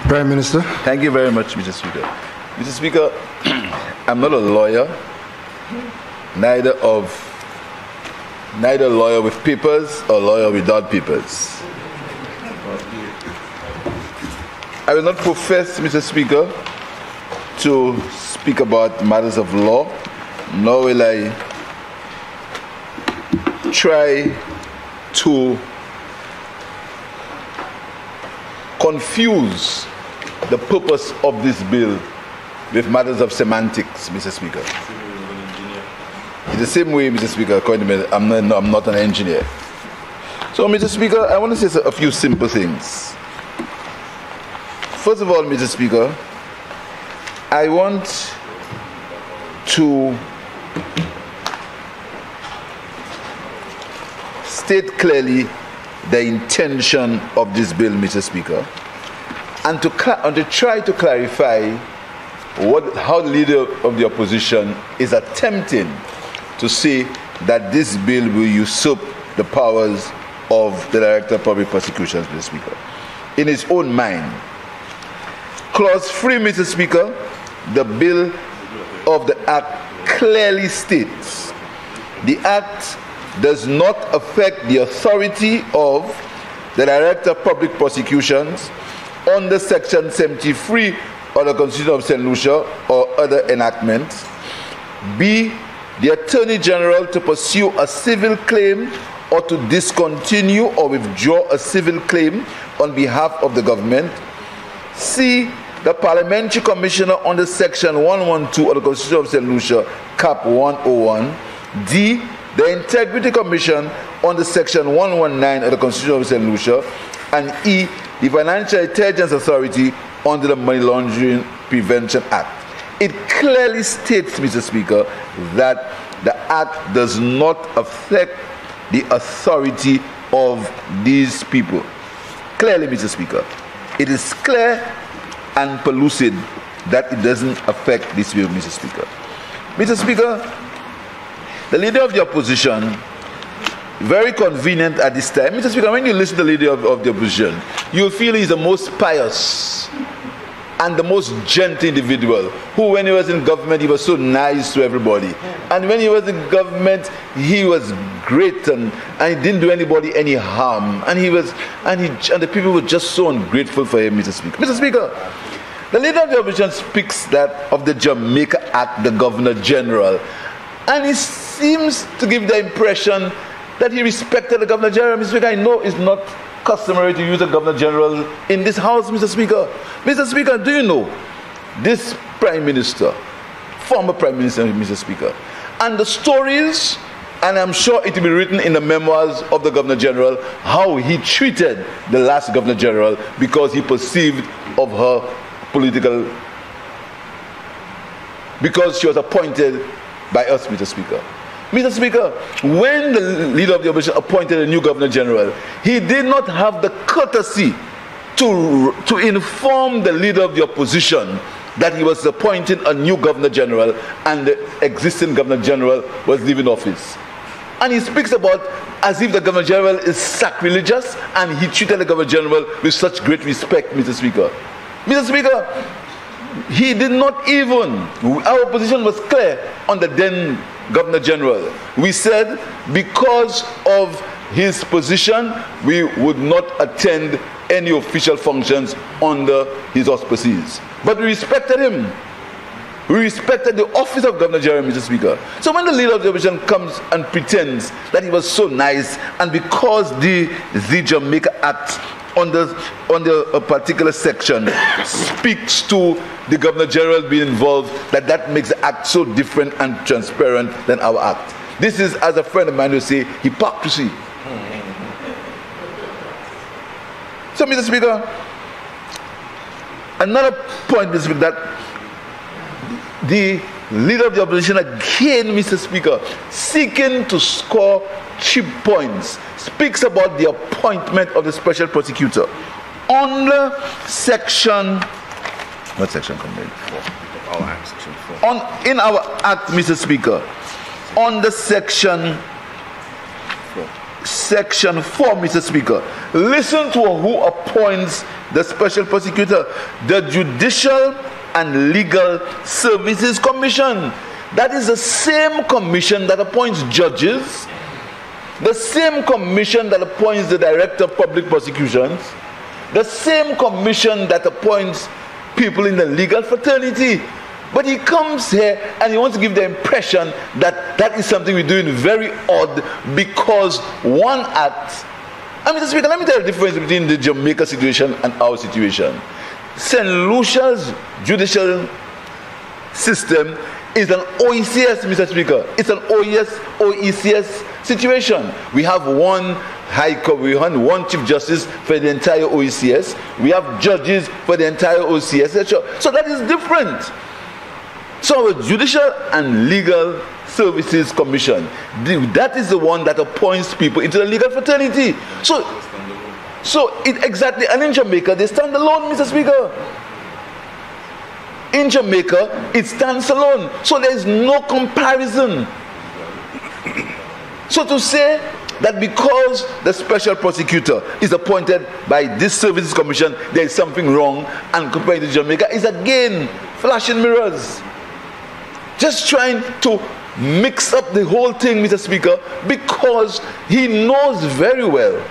Prime Minister. Thank you very much, Mr. Speaker. Mr. Speaker, I'm not a lawyer, neither lawyer with papers or lawyer without papers. I will not profess, Mr. Speaker, to speak about matters of law, nor will I try to confuse the purpose of this bill with matters of semantics, Mr. Speaker. In the same way, Mr. Speaker, according to me, I'm not an engineer. So, Mr. Speaker, I want to say a few simple things. First of all, Mr. Speaker, I want to state clearly the intention of this bill, Mr. Speaker, and to try to clarify how the leader of the opposition is attempting to say that this bill will usurp the powers of the Director of Public Prosecutions, Mr. Speaker, in his own mind. Clause 3, Mr. Speaker, the bill of the Act clearly states the Act does not affect the authority of the Director of Public Prosecutions under Section 73 of the Constitution of St. Lucia or other enactments. B, the Attorney General to pursue a civil claim or to discontinue or withdraw a civil claim on behalf of the government. C, the Parliamentary Commissioner under Section 112 of the Constitution of St. Lucia, Cap 101. D, the Integrity Commission under Section 119 of the Constitution of St. Lucia. And E, the Financial Intelligence Authority under the Money Laundering Prevention Act. It clearly states, Mr. Speaker, that the Act does not affect the authority of these people. Clearly, Mr. Speaker, it is clear and pellucid that it doesn't affect this bill, Mr. Speaker. Mr. Speaker, the leader of the opposition, very convenient at this time. Mr. Speaker, when you listen to the leader of the opposition, you feel he's the most pious and the most gentle individual who, when he was in government, he was so nice to everybody. And when he was in government, he was great and he didn't do anybody any harm. And the people were just so ungrateful for him, Mr. Speaker. Mr. Speaker, the leader of the opposition speaks that of the Jamaica Act, the Governor General. And he seems to give the impression that he respected the Governor General. Mr. Speaker, I know it's not customary to use a Governor General in this House, Mr. Speaker. Mr. Speaker, do you know this Prime Minister, former Prime Minister, Mr. Speaker, and the stories, and I'm sure it will be written in the memoirs of the Governor General, how he treated the last Governor General because he perceived of her political, because she was appointed by us, Mr. Speaker. Mr. Speaker, when the leader of the opposition appointed a new Governor General, he did not have the courtesy to inform the leader of the opposition that he was appointing a new Governor General and the existing Governor General was leaving office. And he speaks about as if the Governor General is sacrilegious and he treated the Governor General with such great respect, Mr. Speaker. Mr. Speaker, he did not even, our position was clear on the then Governor General. We said because of his position, we would not attend any official functions under his auspices. But we respected him. We respected the office of Governor General, Mr. Speaker. So when the leader of the opposition comes and pretends that he was so nice, and because the Jamaica Act under a particular section speaks to the Governor General being involved, that makes the act so different and transparent than our act. This is, as a friend of mine would say, hypocrisy. So, Mr. Speaker, another point, Mr. Speaker, that the leader of the opposition again, Mr. Speaker, seeking to score cheap points, speaks about the appointment of the special prosecutor. Under section, what section come in? 4. Our act, section 4. In our act, Mr. Speaker, under section 4, Mr. Speaker, listen to who appoints the Special Prosecutor, the Judicial and Legal Services Commission. That is the same commission that appoints judges, the same commission that appoints the Director of Public Prosecutions, the same commission that appoints people in the legal fraternity. But he comes here and he wants to give the impression that that is something we're doing very odd because one act. Mr. Speaker, let me tell you the difference between the Jamaica situation and our situation. St. Lucia's judicial system is an OECS, Mr. Speaker. It's an OECS situation. We have one High Court, we have one Chief Justice for the entire OECS. We have judges for the entire OECS, etc. So that is different. So our Judicial and Legal Services Commission, that is the one that appoints people into the legal fraternity. So it exactly, and in Jamaica they stand alone, Mr. Speaker. In Jamaica it stands alone. So there is no comparison. So to say that because the Special Prosecutor is appointed by this Services Commission, there is something wrong, and compared to Jamaica is again flashing mirrors. Just trying to mix up the whole thing, Mr. Speaker, because he knows very well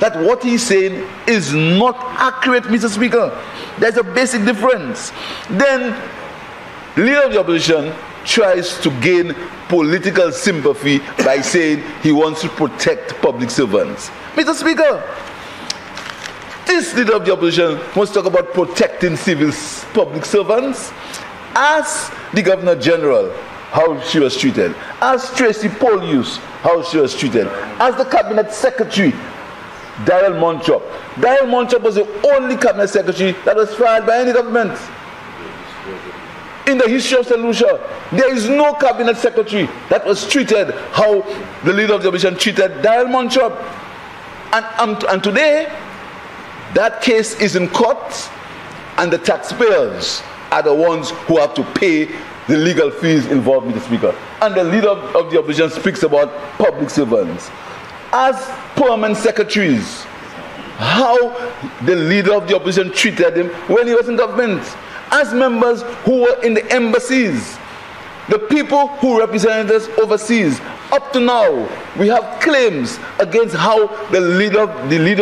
that what he's saying is not accurate, Mr. Speaker. There's a basic difference. Then the leader of the opposition tries to gain political sympathy by saying he wants to protect public servants. Mr. Speaker, this leader of the opposition wants to talk about protecting civil public servants. Ask the Governor General how she was treated. Ask Tracy Polius how she was treated. Ask the Cabinet Secretary, Daryl Montrop. Daryl Montrop was the only Cabinet Secretary that was fired by any government. In the history of St. Lucia, there is no Cabinet Secretary that was treated how the leader of the opposition treated Daryl Montrop. And today, that case is in court, and the taxpayers are the ones who have to pay the legal fees involved, Mr. Speaker. And the leader of the opposition speaks about public servants. As permanent secretaries, how the leader of the opposition treated him when he was in government. As members who were in the embassies, the people who represented us overseas. Up to now, we have claims against how the leader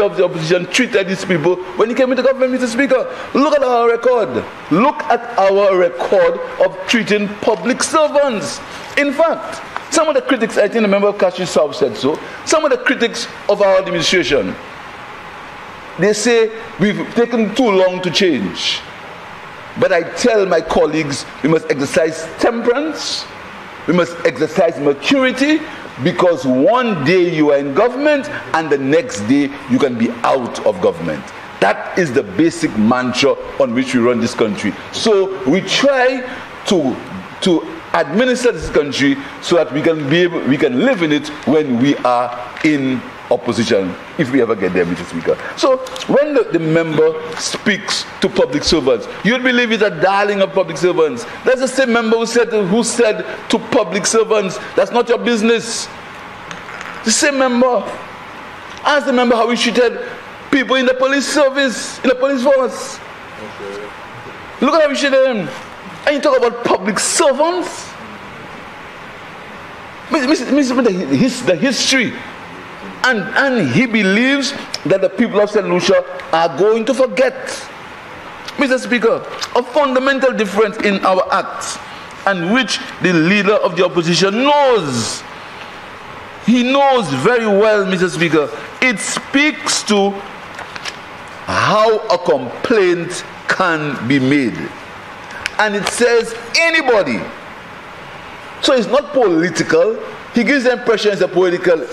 of the opposition treated these people when he came into government, Mr. Speaker. Look at our record. Look at our record of treating public servants. In fact, some of the critics, I think the member of Kashi South said so, some of the critics of our administration, they say we've taken too long to change. But I tell my colleagues, we must exercise temperance, we must exercise maturity, because one day you are in government and the next day you can be out of government. That is the basic mantra on which we run this country. So we try to administer this country so that we can live in it when we are in opposition, if we ever get there, Mr. Speaker. So when the member speaks to public servants, you'd believe he's a darling of public servants. That's the same member who said to public servants, that's not your business. The same member. Ask the member how he treated people in the police service, in the police force. Okay. Look at how he treated them. And you talk about public servants? The history. And he believes that the people of St. Lucia are going to forget. Mr. Speaker, a fundamental difference in our acts, and which the leader of the opposition knows. He knows very well, Mr. Speaker. It speaks to how a complaint can be made. And it says anybody. So it's not political. He gives the impression it's a political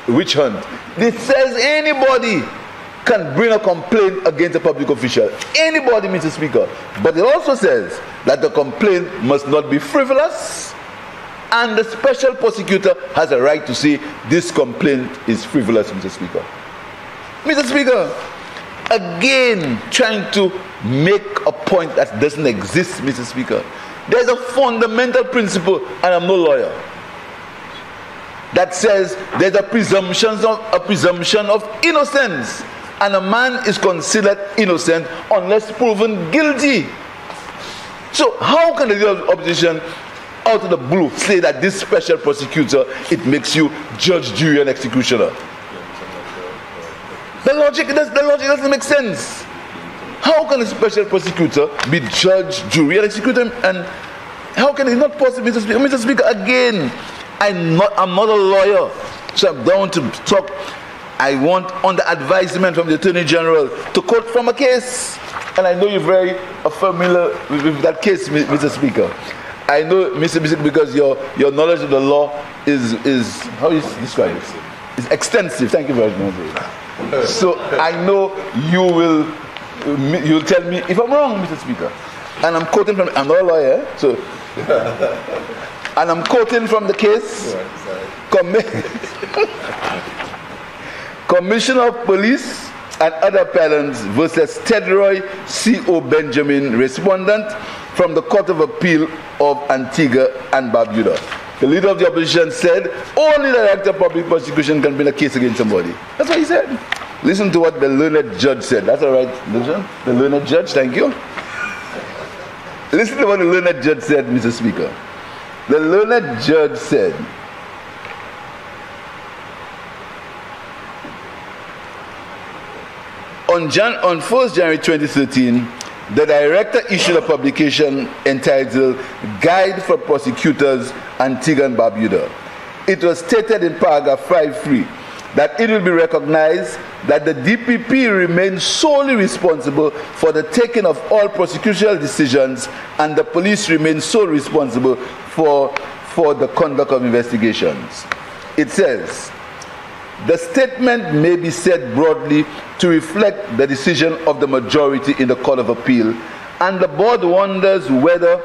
witch hunt. It says anybody can bring a complaint against a public official. Anybody, Mr. Speaker. But it also says that the complaint must not be frivolous, and the Special Prosecutor has a right to say this complaint is frivolous, Mr. Speaker. Mr. Speaker, again trying to make a point that doesn't exist, Mr. Speaker. There's a fundamental principle, and I'm no lawyer, that says there's a presumption of innocence. and a man is considered innocent unless proven guilty. So how can the leader of the opposition out of the blue say that this special prosecutor, it makes you judge, jury, and executioner? The logic doesn't make sense. How can a special prosecutor be judge, jury, and executor? And how can it not possibly, Mr. Speaker, again, I'm not a lawyer, so I'm down to talk. I want, under advisement from the Attorney General, to quote from a case. And I know you're very familiar with that case, Mr. Speaker. I know, Mr. Speaker, because your knowledge of the law is how you describe it? It's extensive. Thank you very much. So I know you'll tell me if I'm wrong, Mr. Speaker. And I'm quoting from, I'm not a lawyer, so, and I'm quoting from the case, Commissioner of Police and other appellants versus Tedroy C.O. Benjamin, respondent from the Court of Appeal of Antigua and Barbuda. The leader of the opposition said, only the Director of Public Prosecution can bring a case against somebody. That's what he said. Listen to what the learned judge said. That's all right, the learned judge, thank you. Listen to what the learned judge said, Mr. Speaker. The learned judge said, on 1st January 2013, the director issued a publication entitled Guide for Prosecutors, Antigua and Barbuda. It was stated in paragraph 5.3 that it will be recognized that the DPP remains solely responsible for the taking of all prosecutorial decisions and the police remain solely responsible for the conduct of investigations. It says, the statement may be said broadly to reflect the decision of the majority in the Court of Appeal, and the board wonders whether,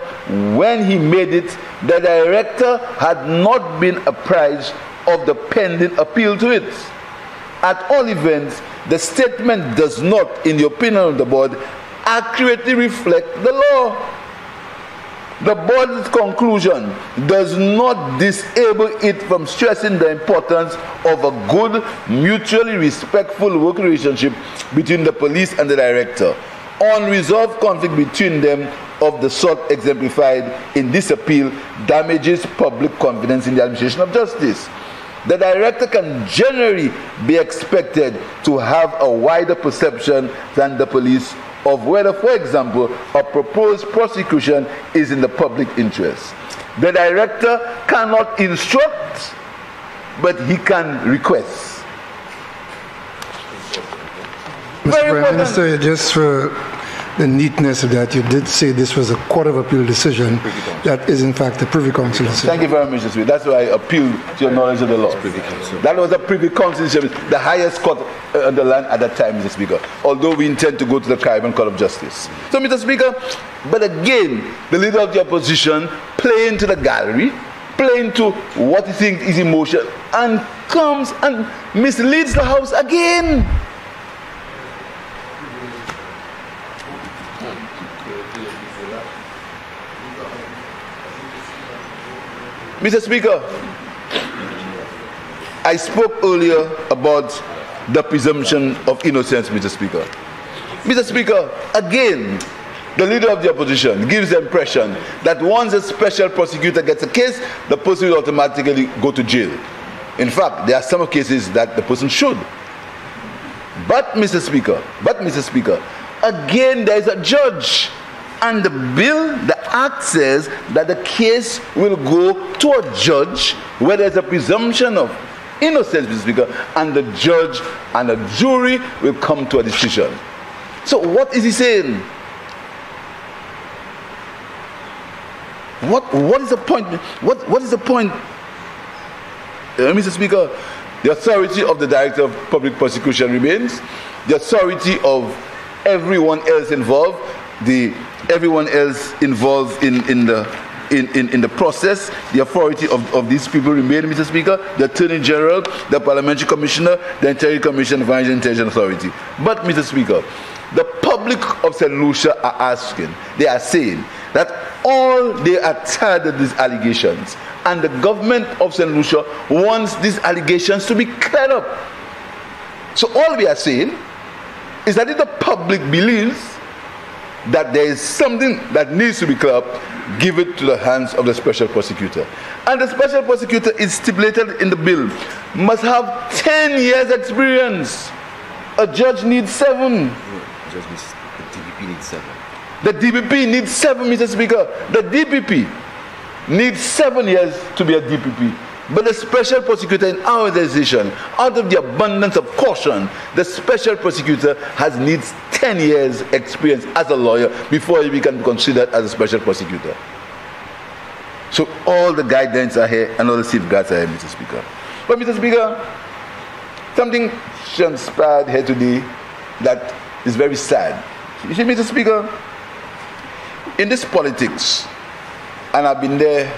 when he made it, the director had not been apprised of the pending appeal to it. At all events, the statement does not, in the opinion of the board, accurately reflect the law. The board's conclusion does not disable it from stressing the importance of a good, mutually respectful working relationship between the police and the director. Unresolved conflict between them of the sort exemplified in this appeal damages public confidence in the administration of justice. The director can generally be expected to have a wider perception than the police of whether, for example, a proposed prosecution is in the public interest. The director cannot instruct, but he can request. Mr. Prime Minister, just for the neatness of that, you did say this was a Court of Appeal decision. That is, in fact, a Privy Council decision. Thank you very much, Mr. Speaker. That's why I appeal to your knowledge of the law. That was a Privy Council decision, the highest court on the land at that time, Mr. Speaker, although we intend to go to the Caribbean Court of Justice. So, Mr. Speaker, but again, the leader of the opposition playing to the gallery, playing to what he thinks is emotion, and comes and misleads the House again. Mr. Speaker, I spoke earlier about the presumption of innocence, Mr. Speaker. Mr. Speaker, again, the leader of the opposition gives the impression that once a special prosecutor gets a case, the person will automatically go to jail. In fact, there are some cases that the person should. But, Mr. Speaker, again, there is a judge. And the bill, the act says that the case will go to a judge where there's a presumption of innocence, Mr. Speaker, and the judge and the jury will come to a decision. So what is he saying? What is the point? What is the point, Mr. Speaker? The authority of the Director of Public Prosecution remains. The authority of everyone else involved, everyone else involved in the process, the authority of these people remain, Mr. Speaker, the Attorney General, the Parliamentary Commissioner, the Interior Commission, the Financial Intelligence Authority. But, Mr. Speaker, the public of St. Lucia are asking, they are saying that all they are tired of these allegations, and the government of St. Lucia wants these allegations to be cleared up. So all we are saying is that if the public believes that there is something that needs to be cleared up, give it to the hands of the special prosecutor. And the special prosecutor is stipulated in the bill, must have 10 years experience. A judge needs 7. The DPP needs 7. The DPP needs 7, Mr. Speaker. The DPP needs 7 years to be a DPP. But the special prosecutor in our decision, out of the abundance of caution, the special prosecutor needs 10 years experience as a lawyer before he can be considered as a special prosecutor. So all the guidelines are here and all the safeguards are here, Mr. Speaker. But Mr. Speaker, something transpired here today that is very sad. You see, Mr. Speaker, in this politics, and I've been there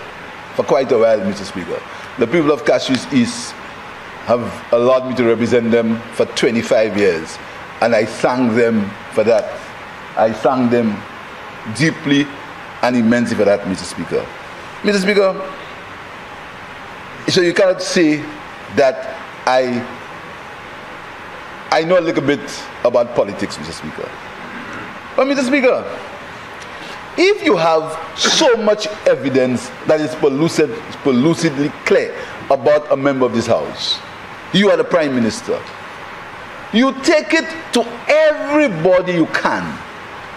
for quite a while, Mr. Speaker, the people of Cashews East have allowed me to represent them for 25 years, and I thank them for that. I thank them deeply and immensely for that, Mr. Speaker. Mr. Speaker, so you cannot say that I know a little bit about politics, Mr. Speaker. But Mr. Speaker, if you have so much evidence that is pellucidly clear about a member of this house, you are the Prime Minister, you take it to everybody you can,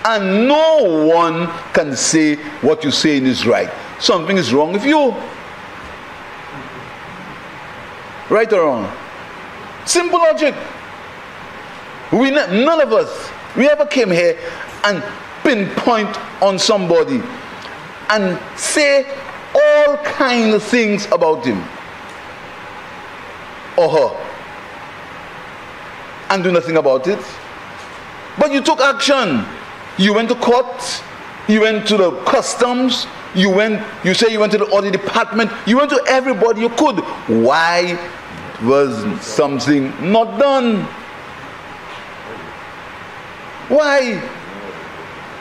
and no one can say what you're saying is right. Something is wrong with you. Right or wrong? Simple logic. None of us, we ever came here and pinpoint on somebody and say all kinds of things about him or her and do nothing about it. But you took action. You went to court, you went to the customs, you say you went to the audit department, you went to everybody you could. Why was something not done? Why?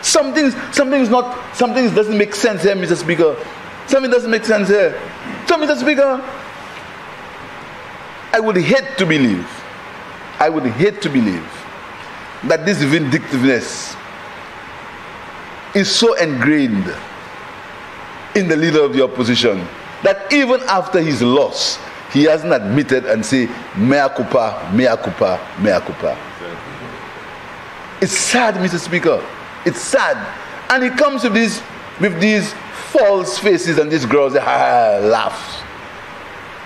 Something doesn't make sense here, Mr. Speaker. Something doesn't make sense here. So, Mr. Speaker, I would hate to believe that this vindictiveness is so ingrained in the leader of the opposition that even after his loss, he hasn't admitted and say, mea culpa, mea culpa, mea culpa. It's sad, Mr. Speaker. It's sad. And he comes with these false faces and these girls laughs,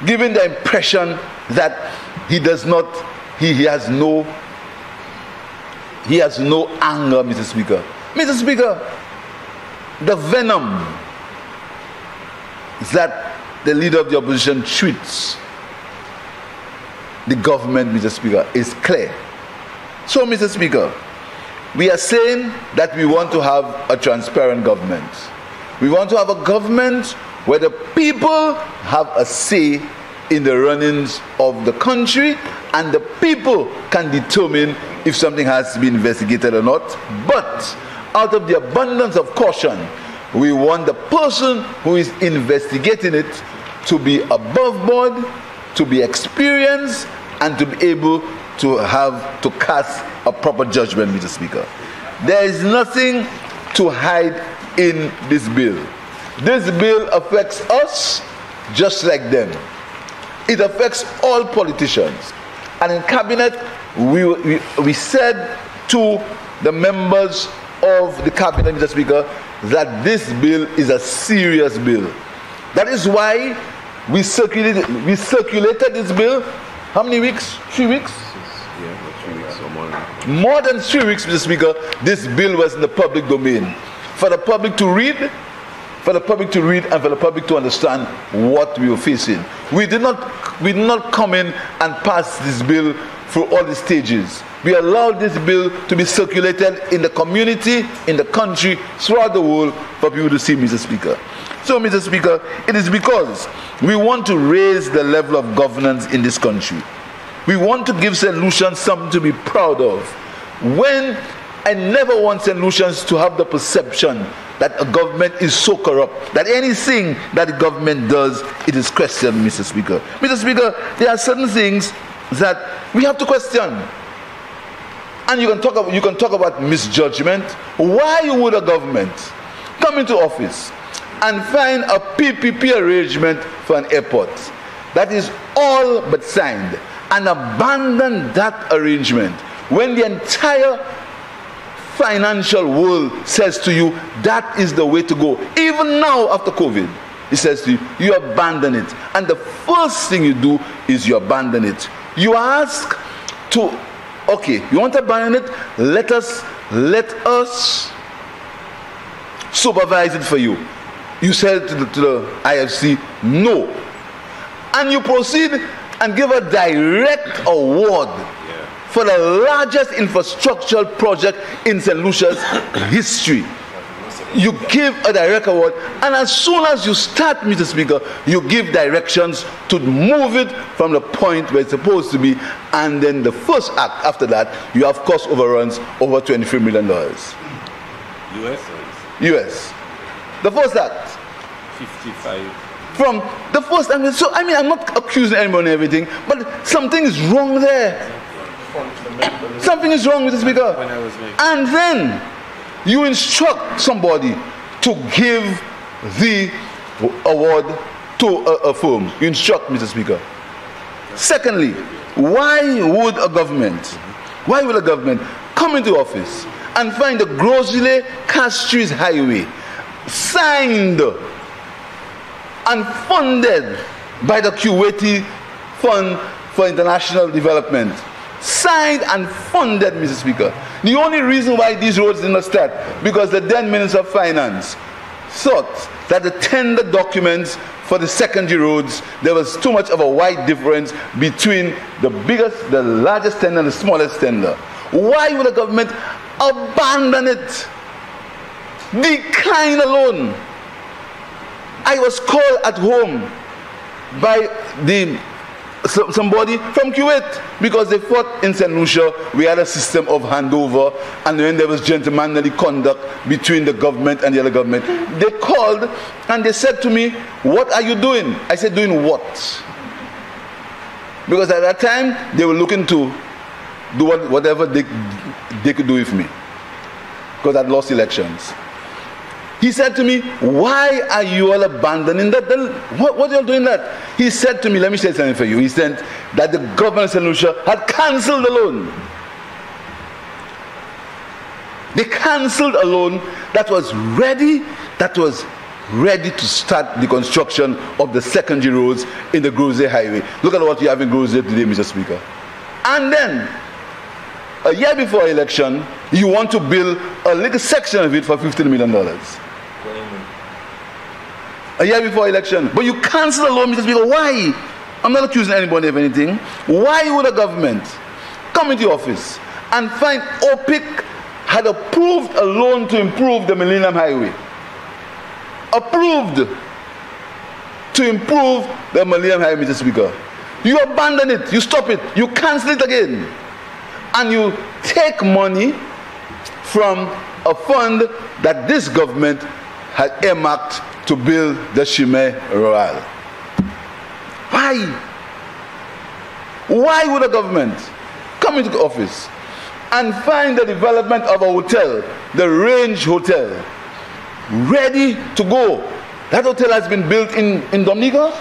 giving the impression that he has no anger, Mr. Speaker. Mr. Speaker, the venom that the leader of the opposition treats the government, Mr. Speaker, is clear. So, Mr. Speaker, we are saying that we want to have a transparent government. We want to have a government where the people have a say in the runnings of the country and the people can determine if something has to be investigated or not. But out of the abundance of caution, we want the person who is investigating it to be above board, to be experienced, and to be able to cast a proper judgment, Mr. Speaker. There is nothing to hide in this bill. This bill affects us just like them. It affects all politicians. And in cabinet, we said to the members of the cabinet, Mr. Speaker, that this bill is a serious bill. That is why we circulated this bill. How many weeks? 3 weeks? Yeah, 3 weeks or more. More than 3 weeks, Mr. Speaker, this bill was in the public domain. For the public to read, and for the public to understand what we were facing. We did not come in and pass this bill through all the stages. We allowed this bill to be circulated in the community, in the country, throughout the world for people to see, Mr. Speaker. So, Mr. Speaker, it is because we want to raise the level of governance in this country. We want to give St. Lucians something to be proud of. When I never want St. Lucians to have the perception that a government is so corrupt, that anything that the government does, it is questioned, Mr. Speaker. Mr. Speaker, there are certain things that we have to question. And you can talk about misjudgment. Why would a government come into office and find a PPP arrangement for an airport that is all but signed and abandon that arrangement when the entire financial world says to you that is the way to go? Even now after COVID, it says to you, you abandon it. And the first thing you do is you abandon it. You ask to, okay, you want to abandon it? Let us supervise it for you. You said to the IFC, no. And you proceed and give a direct award for the largest infrastructural project in St. Lucia's history. You give a direct award, and as soon as you start, Mr. Speaker, you give directions to move it from the point where it's supposed to be, and then the first act after that, you have cost overruns over $23 million. US. The first act. 55. From the first, I'm not accusing anyone of everything, but something is wrong there. Something is wrong, Mr. Speaker. And then you instruct somebody to give the award to a firm. You instruct, Mr. Speaker. Secondly, why would a government come into office and find the Grosile Castries Highway signed and funded by the Kuwaiti Fund for International Development? Signed and funded, Mr. Speaker. The only reason why these roads did not start, because the then Minister of Finance thought that the tender documents for the secondary roads, there was too much of a wide difference between the largest tender and the smallest tender. Why would the government abandon it? Decline alone. I was called at home by somebody from Kuwait because they thought in St. Lucia we had a system of handover, and when there was gentlemanly conduct between the government and the other government, they called and they said to me, "What are you doing?" I said, "Doing what?" Because at that time they were looking to do whatever they could do with me because I'd lost elections. He said to me, "Why are you all abandoning that? What are you all doing that?" He said to me, let me say something for you. He said that the government of St. Lucia had cancelled the loan. They cancelled a loan that was ready to start the construction of the secondary roads in the Grosile Highway. Look at what you have in Grosile today, Mr. Speaker. And then, a year before election, you want to build a little section of it for $15 million. A year before election. But you cancel the loan, Mr. Speaker. Why? I'm not accusing anybody of anything. Why would a government come into office and find OPIC had approved a loan to improve the Millennium Highway? Approved to improve the Millennium Highway, Mr. Speaker. You abandon it, you stop it, you cancel it again. And you take money from a fund that this government had earmarked to build the Chemin Royal. Why? Why would a government come into office and find the development of a hotel, the Range Hotel, ready to go? That hotel has been built in Dominica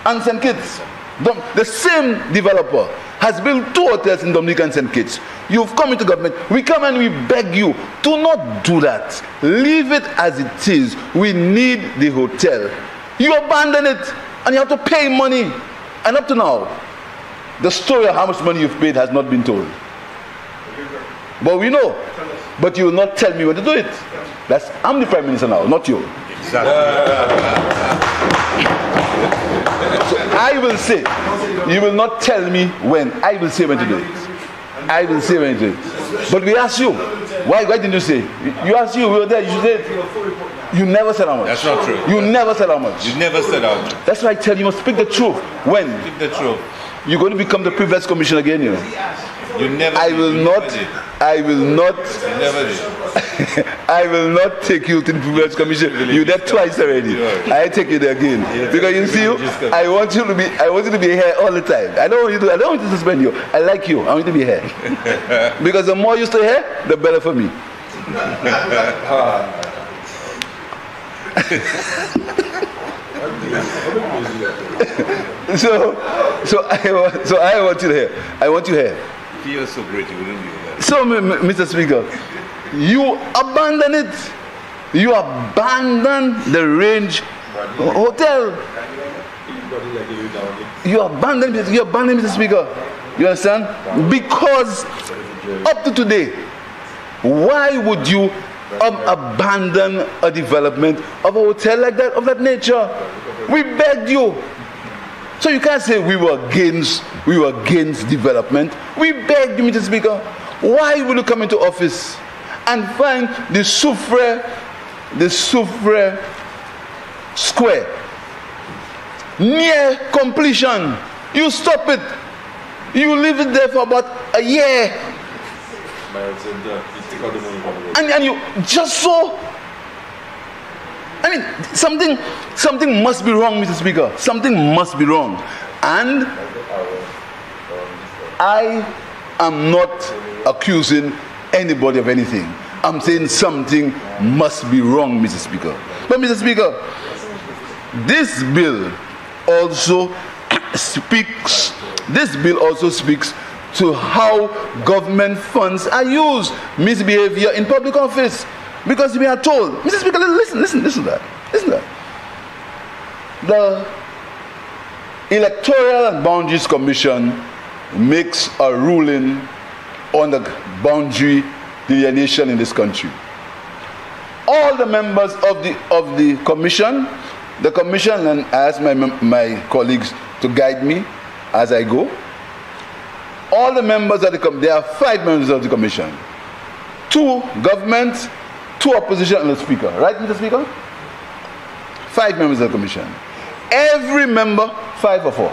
and St. Kitts. The same developer has built 2 hotels in Dominica and St. Kitts. You've come into government. We come and we beg you, do not do that. Leave it as it is. We need the hotel. You abandon it and you have to pay money. And up to now, the story of how much money you've paid has not been told. But we know. But you will not tell me when to do it. I'm the Prime Minister now, not you. Exactly. So I will say, you will not tell me when. I will say when to do it. I will say when to do it. But we ask you, why didn't you say? You asked you, we were there, you said, you never said how much. That's not true. You never said how much. You never said how much. That's why I tell you, you must speak the truth. When? Speak the truth. You're going to become the Privilege Commission again, you know. You never I will did. not. I will not. You never did. I will not take you to the Privilege Commission. You did twice already. I take you there again. Because you see, I want you to be here all the time. I don't want you to suspend you. I like you. I want you to be here. Because the more you stay here, the better for me. So I want you here. I want you here. If you are so great, you wouldn't be here. So, Mr. Speaker, you abandon it. You abandon the Range Hotel. You abandon it, Mr. Speaker. You understand? Because up to today, why would you abandon a development of a hotel like that, of that nature? We begged you. So you can't say we were against development. We begged you, Mr. Speaker. Why will you come into office and find the Soufrière Square near completion? You stop it. You leave it there for about a year. And you just so. I mean, something must be wrong, Mr. Speaker. Something must be wrong. And I am not accusing anybody of anything. I'm saying something must be wrong, Mr. Speaker. But, Mr. Speaker, this bill also speaks to how government funds are used, misbehavior in public office. Because we are told, Mr. Speaker, listen to that. Listen to that. The Electoral and Boundaries Commission makes a ruling on the boundary delineation in this country. All the members of the commission, and I ask my colleagues to guide me as I go. All the members of there are 5 members of the commission. 2 government, 2 opposition, and the speaker. Right, Mr. Speaker? 5 members of the commission. Every member, 5 or 4?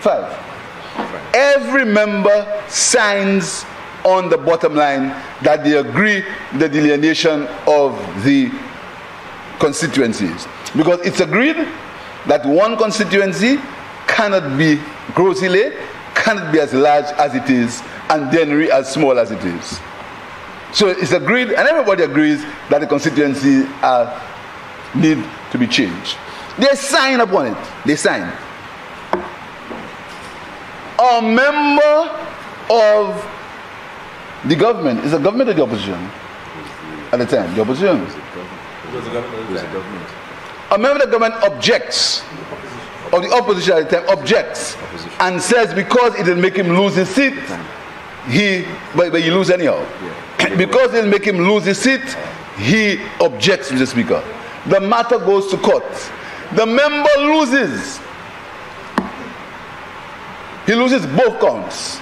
5. Every member signs on the bottom line that they agree the delineation of the constituencies. Because it's agreed that one constituency cannot be grossly, cannot be as large as it is, and Dennery as small as it is. So it's agreed, and everybody agrees that the constituency need to be changed. They sign upon it. They sign. A member of the government, is the government or the opposition? At the time, the opposition. It was the government. A member of the government objects, or the opposition at the time objects, and says because it will make him lose his seat, but he lose anyhow. Yeah. Because it will make him lose his seat, he objects, Mr. Speaker. The matter goes to court. The member loses. He loses both counts.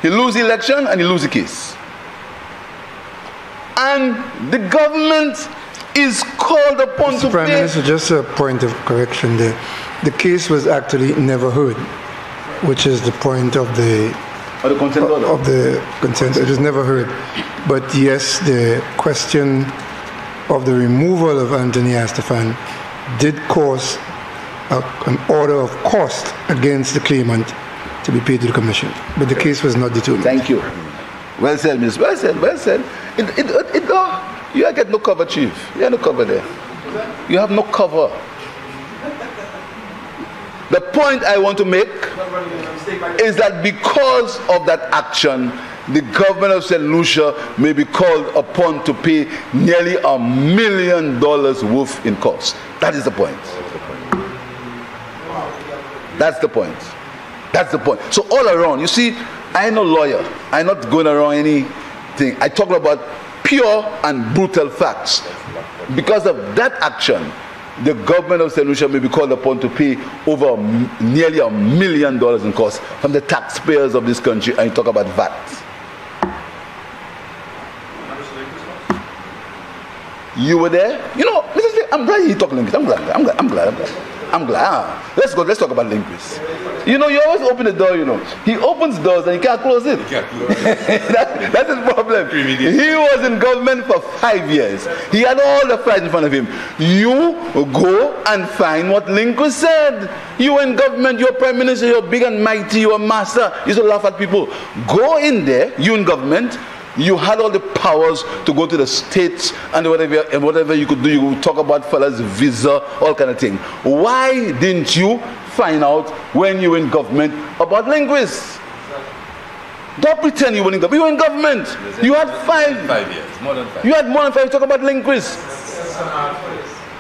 He loses the election and he loses the case. And the government is called upon to Prime Minister, just a point of correction there. The case was actually never heard, which is the point of the consent order. Of the consent. It was never heard. But yes, the question of the removal of Anthony Astafan did cause an order of cost against the claimant to be paid to the commission. But the case was not determined. Thank you. Well said, Miss. Well said. Well said. You get no cover, Chief. You have no cover there. You have no cover. The point I want to make is that because of that action, the government of St. Lucia may be called upon to pay nearly $1 million worth in costs. That is the point. That's the point. That's the point. So all around, you see, I am no lawyer. I'm not going around anything. I talk about pure and brutal facts. Because of that action, the government of St. Lucia may be called upon to pay over nearly $1 million in costs from the taxpayers of this country, and you talk about VAT. You were there? You know, I'm glad you're talking English. I'm glad. I'm glad. Let's talk about linguists. You know, you always open the door, you know. He opens doors and he can't close it. That's his problem. He was in government for 5 years. He had all the fights in front of him. You go and find what linguists said. You in government, you're prime minister, you're big and mighty, you're a master. You used to laugh at people. Go in there, you in government. You had all the powers to go to the states and whatever you could do. You could talk about fellas' visa, all kind of thing. Why didn't you find out when you were in government about linguists? Don't pretend you were in government. You were in government. You had 5 years, more than 5. You had more than 5 to talk about linguists.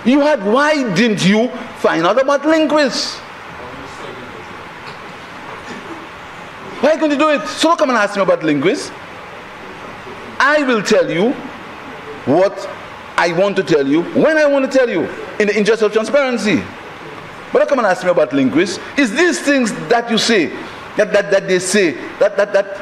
You had. Why didn't you find out about linguists? Why couldn't you do it? So don't come and ask me about linguists. I will tell you what I want to tell you when I want to tell you in the interest of transparency. But don't come and ask me about linguists. It's these things that you say, that they say, that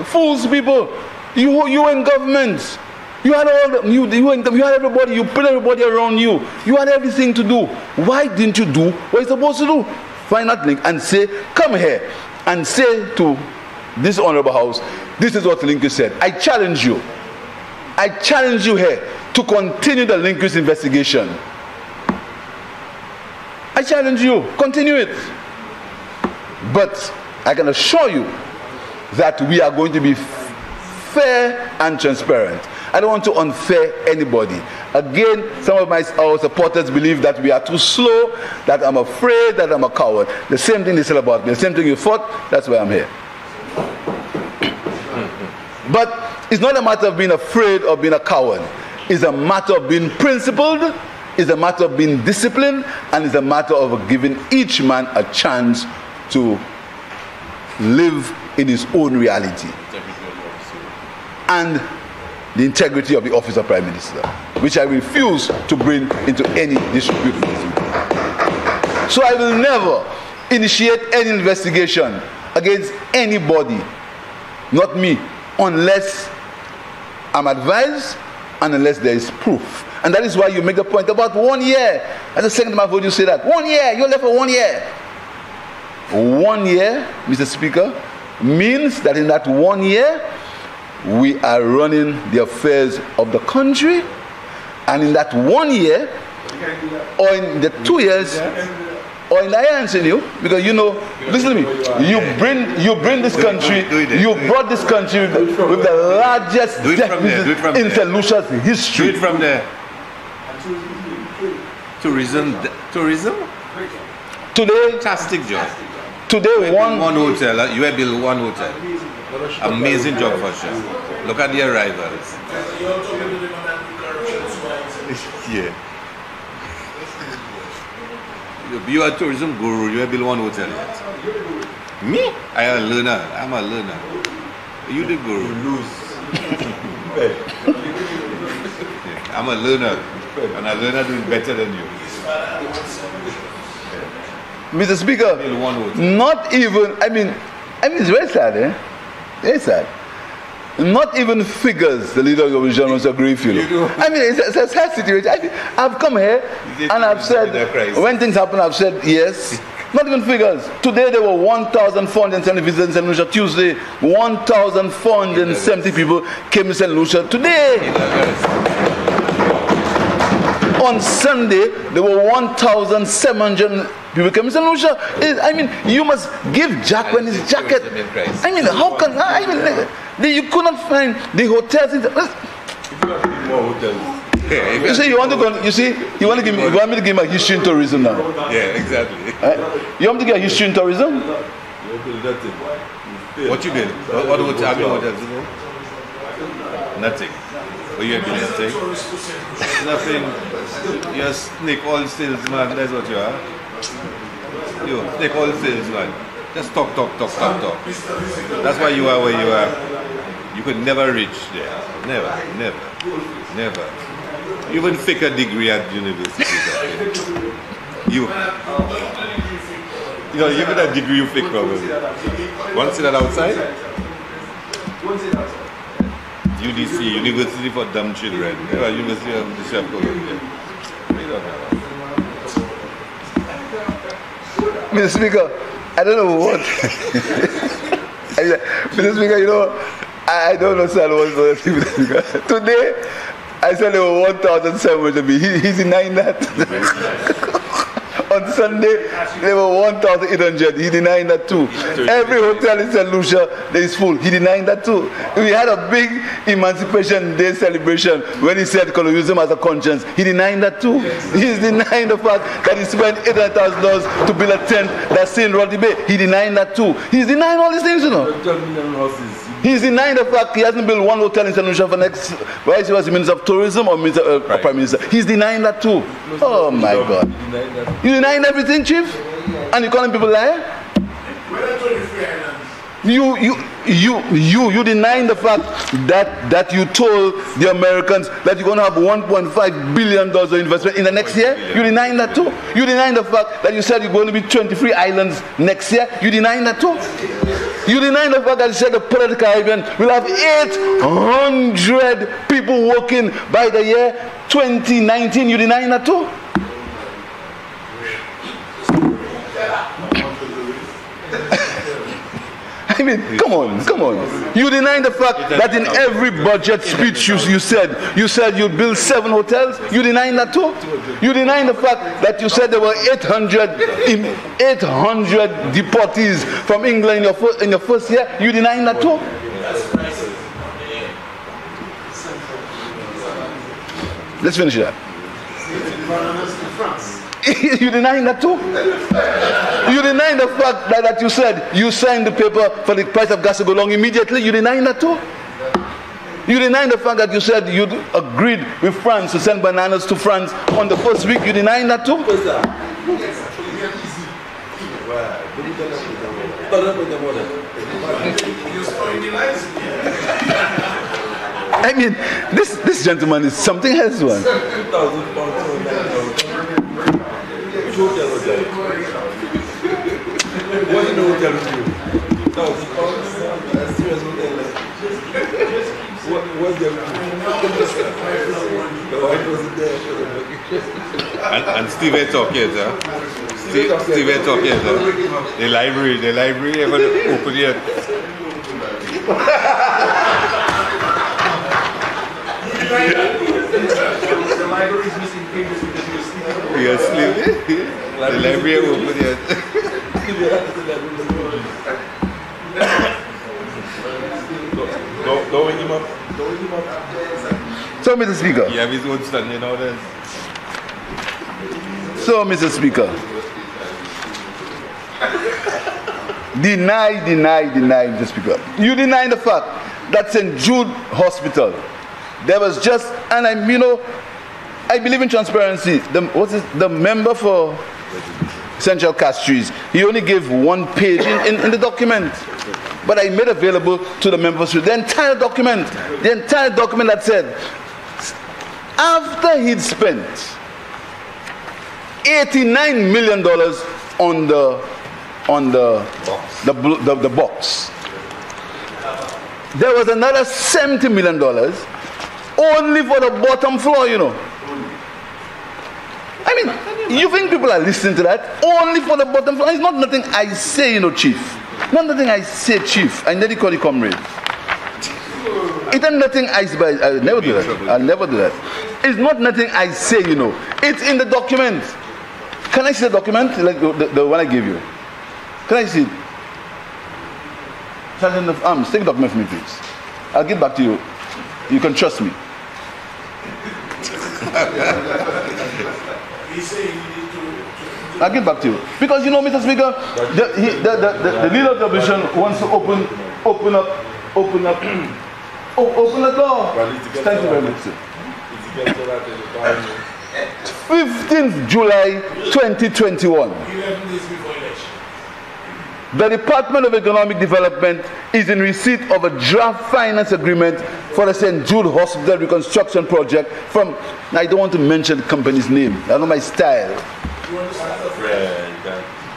fools people. You in government. You had you had everybody. You put everybody around you. You had everything to do. Why didn't you do what you're supposed to do? Find that link and say, come here and say to this honorable house, this is what the linguist said. I challenge you. I challenge you here to continue the linguist investigation. I challenge you. Continue it. But I can assure you that we are going to be fair and transparent. I don't want to unfair anybody. Again, some of our supporters believe that we are too slow, that I'm afraid, that I'm a coward. The same thing they said about me. The same thing you thought, that's why I'm here. But it's not a matter of being afraid or being a coward. It's a matter of being principled, it's a matter of being disciplined, and it's a matter of giving each man a chance to live in his own reality. And the integrity of the office of Prime Minister, which I refuse to bring into any dispute. So I will never initiate any investigation against anybody, not me, unless I'm advised and unless there is proof. And that is why you make the point about 1 year. As a second time I've heard you say that. 1 year, you're left for 1 year. 1 year, Mr. Speaker, means that in that 1 year, we are running the affairs of the country. And in that 1 year, or in the 2 years, or in the answer you, because you know, listen to me, you bring this country, you brought this country with the largest deficit in St. Lucia's history. Do it from there. Tourism. Today, Fantastic job. Today, one hotel, you have built one hotel. Amazing job for sure. Look at the arrivals. Yeah. You are a tourism guru, you have built one hotel yet. Me? I am a learner. I'm a learner. You the guru. You lose. Yeah, I'm a learner. And a learner doing better than you. Mr. Speaker, not even, I mean it's very sad, eh? Very sad. Not even figures the leader of the opposition wants to agree with you. I mean, it's a sad situation. I've come here and I've said, when things happen, I've said yes. Not even figures. Today there were 1,470 visitors in St. Lucia. Tuesday, 1,470 people came to St. Lucia. Today, on Sunday, there were 1,700 people came to St. Lucia. I mean, you must give Jack when his jacket. I mean, how can you could not find the hotels in More hotels. Yeah, you see, you want to go. You see, you want me to give a history in tourism now. Yeah, exactly. You want me to get a history in tourism? What you did? What hotel? Hotels? Nothing. But you have been nothing. Nothing. You're a snake oil salesman. That's what you are. You snake oil salesman. Just talk. That's why you are where you are. You could never reach there. Never. You even fake a degree at university. You know, even a degree you fake probably. Want to see that outside? UDC, University for Dumb Children. University of the Chef. Mr. Speaker, I don't know what. Mr. Speaker, you know, I don't understand what's the Mr. Speaker. Today, I said there were 1,700. He's denying that. On Sunday, there were 1,800. He denying that too. Every hotel in St. Lucia is full. He denying that too. We had a big Emancipation Day celebration when he said colonialism as a conscience. He denying that too. He's denying the fact that he spent $800,000 to build a tent that's still in Rodney Bay. He denying that too. He's denying all these things, you know. He's denying the fact he hasn't built one hotel in St. Lucia for next, whether he was the Minister of Tourism or Minister, Prime Minister. He's denying that too. Oh my God. You denying everything, Chief? And you calling people liar? You denying the fact that you told the Americans that you're going to have $1.5 billion of investment in the next year? You denying that too? You denying the fact that you said you're going to be 23 islands next year? You denying that too? You denying the fact that you said the Port of the Caribbean will have 800 people working by the year 2019? You denying that too? I mean, come on. You denying the fact that in every budget speech you said you'd build 7 hotels? You denying that too? You denying the fact that you said there were 800 deportees from England in your first year? You denying that too? Let's finish that. You denying that too? You denying the fact that you said you signed the paper for the price of gas to go down immediately? You denying that too? You denying the fact that you said you'd agreed with France to send bananas to France on the first week? You denying that too? I mean, this gentleman is something else, one. And Steve talk here, sir. Steve talk here, sir. The library, I'm going to open it. The library is missing pages because you're sleeping. You're sleeping? The library open yet. Don't wake him up. So, Mr. Speaker. You have his own son, you know that. So, Mr. Speaker. Deny, Mr. Speaker. You deny the fact that St. Jude Hospital, there was just, and I believe in transparency. The member for Central Castries, he only gave 1 page in the document. But I made available to the members the entire document that said, after he'd spent $89 million on the box, there was another $70 million only for the bottom floor, you know. I mean, you think people are listening to that? Only for the bottom floor. It's not nothing I say, you know, Chief. Not nothing I say, Chief. I nearly call you comrade. It's not nothing I say. I'll never do that. I'll never do that. It's not nothing I say, you know. It's in the document. Can I see the document? Like the one I gave you. Can I see it? Sergeant of Arms, take the document for me, please. I'll get back to you. You can trust me. I'll get back to you. Because, you know, Mr. Speaker, the leader of the opposition wants to open the door. Thank you very much, sir. 15th July 2021. The Department of Economic Development is in receipt of a draft finance agreement for the St. Jude Hospital reconstruction project from, I don't want to mention the company's name, that's not my style.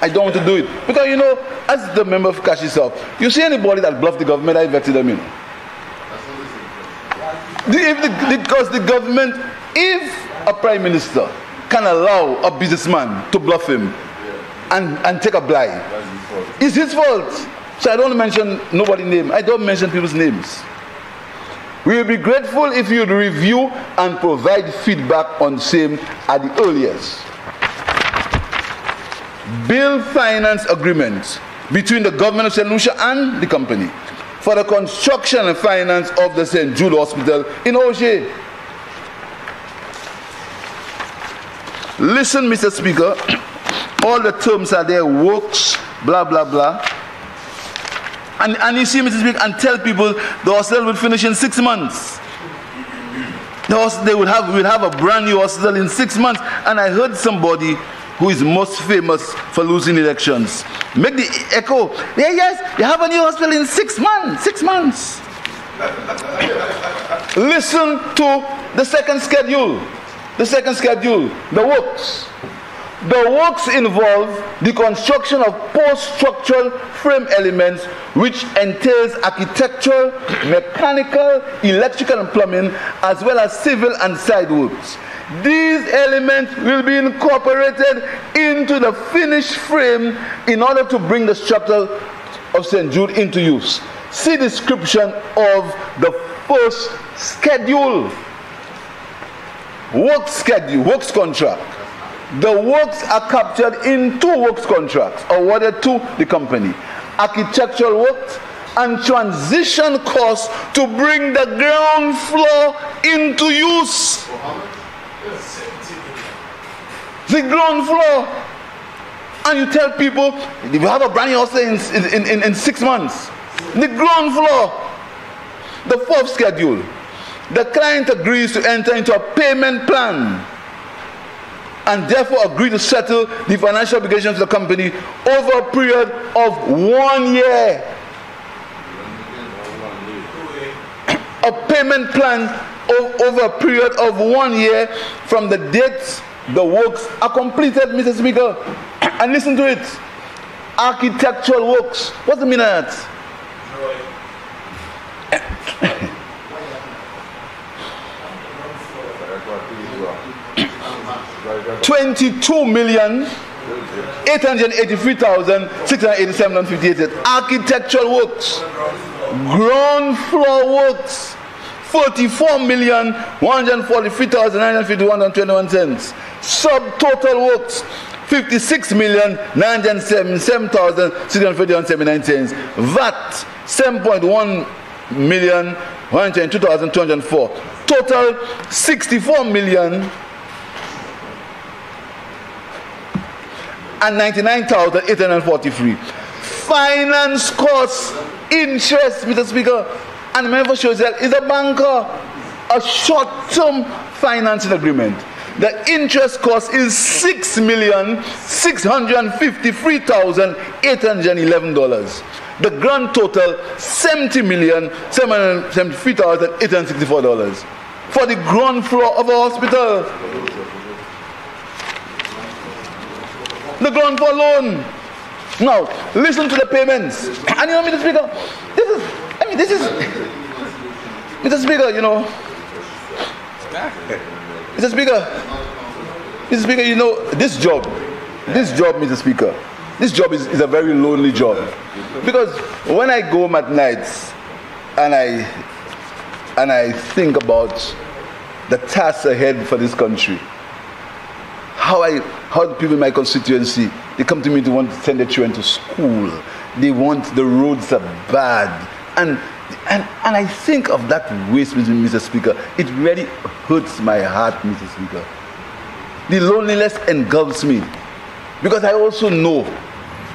I don't want to do it. Because, you know, as the member of Cash itself, you see anybody that bluffed the government, I vexed them, you know. Because the government, if a prime minister can allow a businessman to bluff him, and take a bribe. It's his fault. So I don't mention nobody's name. I don't mention people's names. We will be grateful if you would review and provide feedback on same at the earliest. Bill finance agreement between the government of St. Lucia and the company for the construction and finance of the St. Jude Hospital in O'Shea. Listen, Mr. Speaker, all the terms are there, works, blah, blah, blah. And you see, Mr. Speaker, and tell people the hospital will finish in 6 months. They will have a brand new hospital in 6 months. And I heard somebody who is most famous for losing elections make the echo, yeah, yes, you have a new hospital in 6 months. 6 months. Listen to the second schedule. The second schedule, the works. The works involve the construction of post-structural frame elements, which entails architectural, mechanical, electrical and plumbing, as well as civil and side works. These elements will be incorporated into the finished frame in order to bring the structure of St. Jude into use. See description of the first schedule. Work schedule, works contract. The works are captured in 2 works contracts awarded to the company. Architectural works and transition costs to bring the ground floor into use. The ground floor. And you tell people, you have a brand new house in 6 months. The ground floor. The fourth schedule. The client agrees to enter into a payment plan and therefore agree to settle the financial obligations of the company over a period of 1 year. A payment plan over a period of 1 year from the date the works are completed, Mr. Speaker. And listen to it. Architectural works. What's the meaning of that? 22,883,687.58. Architectural works, ground floor works, 44,143,951.21 cents. Subtotal works, 56,977,651.79 cents. VAT, 7.1 million 102,204. Total 64 million and 99,843. Finance costs, interest, Mr. Speaker, and remember shows that is a banker, a short-term financing agreement. The interest cost is $6,653,811. The grand total $70,773,864 for the ground floor of a hospital. The ground floor alone. Now, listen to the payments. And you know, Mr. Speaker, this is, Mr. Speaker, you know, Mr. Speaker, you know, this job, Mr. Speaker, this job is a very lonely job. Because when I go home at nights and I think about the tasks ahead for this country, how the people in my constituency, they come to me to want to send their children to school. They want, the roads are bad. And I think of that waste, Mr. Speaker. It really hurts my heart, Mr. Speaker. The loneliness engulfs me. Because I also know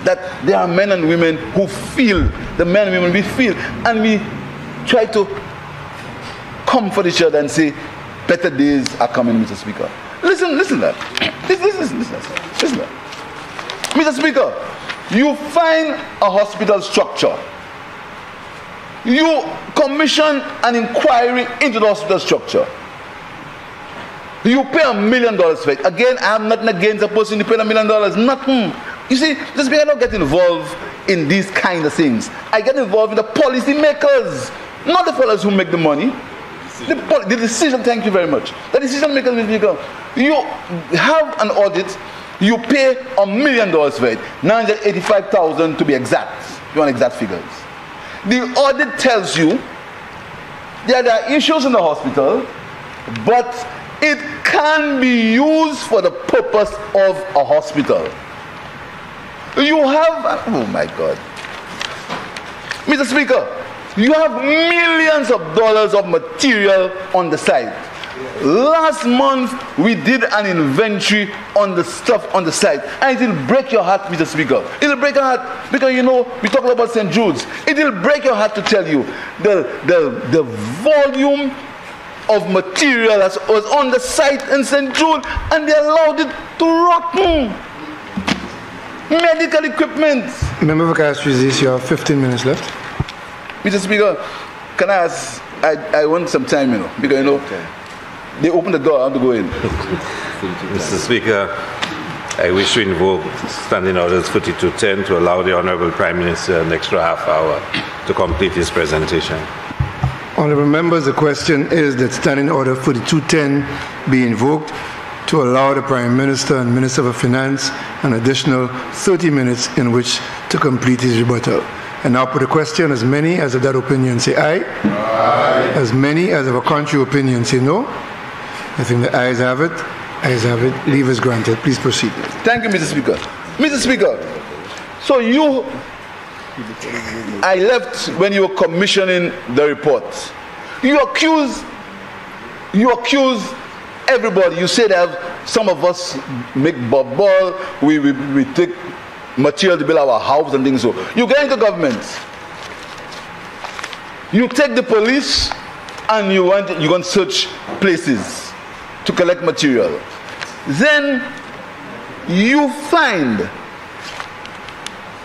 that there are men and women who feel, the men and women we feel, and we try to comfort each other and say, better days are coming, Mr. Speaker. Listen to that. Listen to that. Mr. Speaker, you find a hospital structure. You commission an inquiry into the hospital structure. You pay $1 million for it. Again, I have nothing against a person who paid $1 million. Nothing. You see, Mr. Speaker, I don't get involved in these kind of things. I get involved in the policy makers, not the fellows who make the money. The decision, thank you very much. The decision makers, Mr. Speaker, you have an audit, You pay $1 million for it, $985,000 to be exact. You want exact figures. The audit tells you that there are issues in the hospital, but it can be used for the purpose of a hospital. You have, oh my God, Mr. Speaker, you have millions of dollars of material on the site. Last month we did an inventory on the stuff on the site, and it will break your heart, Mr. Speaker. It will break your heart because, you know, we talked about St. Jude's. It will break your heart to tell you the volume of material that was on the site in St. Jude, and they allowed it to rotten. Medical equipment. Member of Castries, you have 15 minutes left. Mr. Speaker, can I ask, I want some time, you know, because, you know, they open the door, I have to go in. Mr. Speaker, I wish to invoke Standing Orders 4210 to allow the Honorable Prime Minister an extra half hour to complete his presentation. Honorable members, the question is that Standing Order 4210 be invoked to allow the Prime Minister and Minister of Finance an additional 30 minutes in which to complete his rebuttal. And now put the question, as many as of that opinion say aye. Aye. As many as of a contrary opinion say no. I think the ayes have it. Ayes have it. Leave is granted. Please proceed. Thank you, Mr. Speaker. Mr. Speaker, so I left when you were commissioning the report. You accuse everybody. You say that some of us make bubble, we take material to build our house and things. So you get into government, you take the police and you go and search places to collect material. Then you find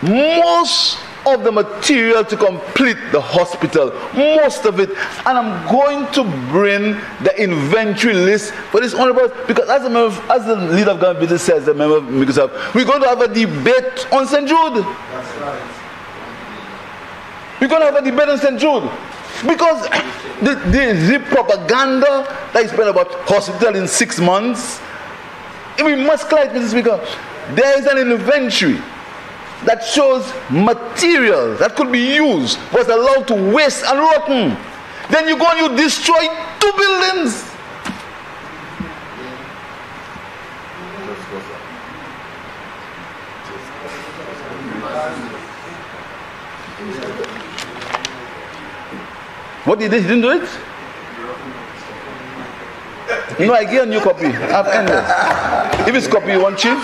most of the material to complete the hospital, most of it, and I'm going to bring the inventory list for this honorable, because as the leader of government business says, the member of Microsoft, we're going to have a debate on St. Jude. That's right. We're going to have a debate on St. Jude. Because the propaganda that is spread about hospital in 6 months, we must clear it, Mr. Speaker. There is an inventory that shows material that could be used was allowed to waste and rotten. Then you go and you destroy 2 buildings. What did he didn't do it? No, I get a new copy. I've ended. If it's copy you want, Chief,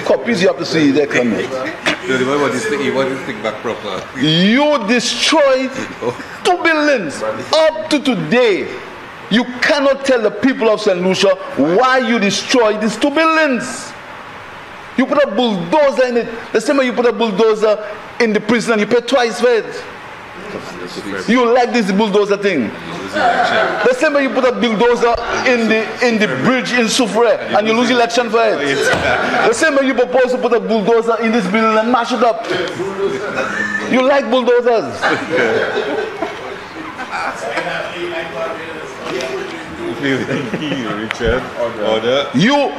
copies you have to see there coming. You want this thing back proper. You destroyed 2 buildings. Up to today, you cannot tell the people of St. Lucia why you destroyed these 2 buildings. You put a bulldozer in it. The same way you put a bulldozer in the prison and you pay twice for it. You like this bulldozer thing. The same way you put a bulldozer in the bridge in Soufre and you lose election for it. The same way you propose to put a bulldozer in this building and mash it up. You like bulldozers. Richard, order. You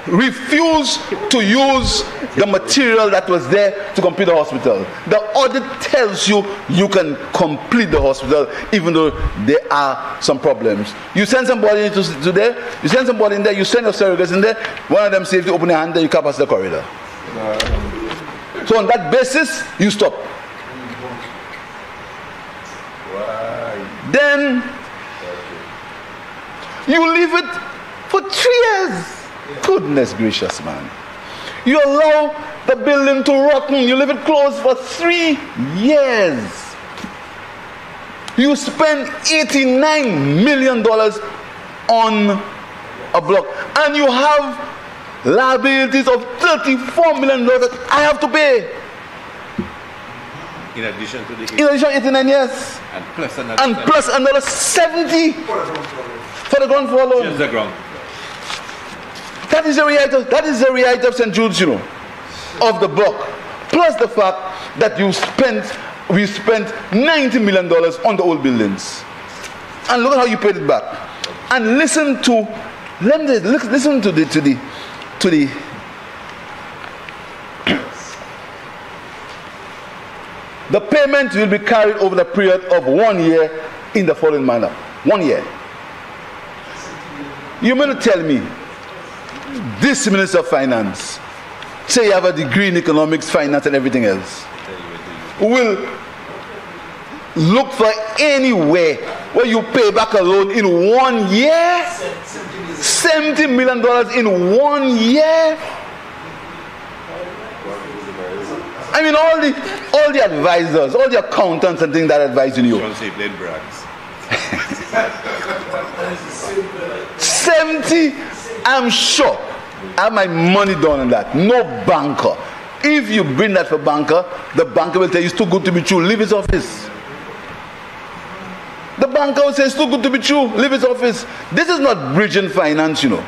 refuse to use the material that was there to complete the hospital. The audit tells you you can complete the hospital even though there are some problems. You send somebody to there, you send somebody in there, you send your surrogates in there, one of them says if you open your hand there, you can't pass the corridor. So on that basis, you stop. Then you leave it for 3 years. Goodness gracious, man. You allow the building to rotten. You leave it closed for 3 years. You spend $89 million on a block. And you have liabilities of $34 million that I have to pay. In addition to the... In addition, 89 years. And plus another 70 for the ground floor alone. Just the ground. That is the reality of St. Jude's, you know, of the block. Plus the fact that we spent $90 million on the old buildings. And look at how you paid it back. and listen to the the payment will be carried over the period of 1 year in the following manner. 1 year. You mean to tell me this Minister of Finance, say you have a degree in economics, finance and everything else, will look for anywhere where you pay back a loan in 1 year? $70 million in 1 year? I mean, all the advisors, all the accountants and things that advise you. 70, I'm sure. I have my money down on that. No banker. If you bring that for banker, the banker will tell you it's too good to be true. Leave his office. The banker will say it's too good to be true. Leave his office. This is not bridging finance, you know.